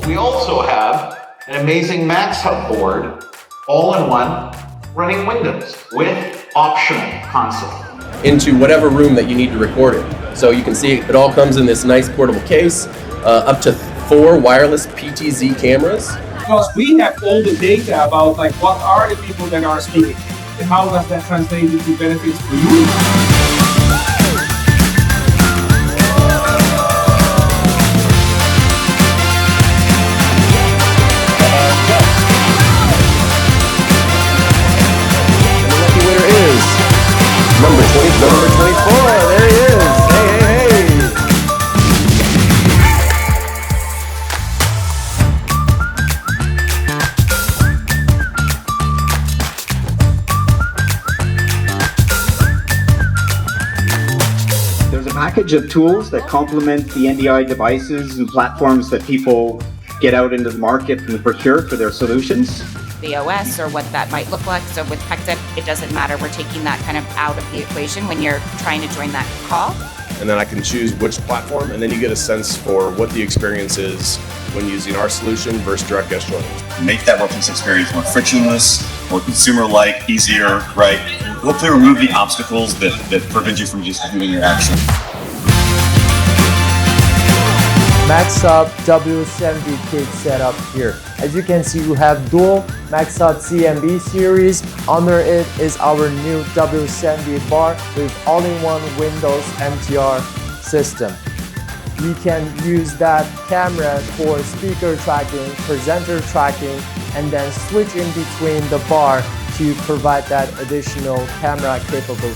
We also have an amazing MAXHUB board, all-in-one, running Windows with optional console. Into whatever room that you need to record it. So you can see it all comes in this nice portable case, up to 4 wireless PTZ cameras. Because we have all the data about like what are the people that are speaking and how does that translate into benefits for you. Number 24, there he is. Hey. There's a package of tools that complement the NDI devices and platforms that people get out into the market and procure for their solutions. The OS or what that might look like. So with PECDEP, it doesn't matter. We're taking that kind of out of the equation when you're trying to join that call. And then I can choose which platform, and then you get a sense for what the experience is when using our solution versus direct guest joining. Make that workplace experience more frictionless, more consumer-like, easier, right? Hopefully remove the obstacles that prevent you from just doing your action. MAXHUB W70 kit setup here. As you can see, we have dual MAXHUB CMB series. Under it is our new W70 bar with all-in-one Windows MTR system. We can use that camera for speaker tracking, presenter tracking, and then switch in between the bar to provide that additional camera capability.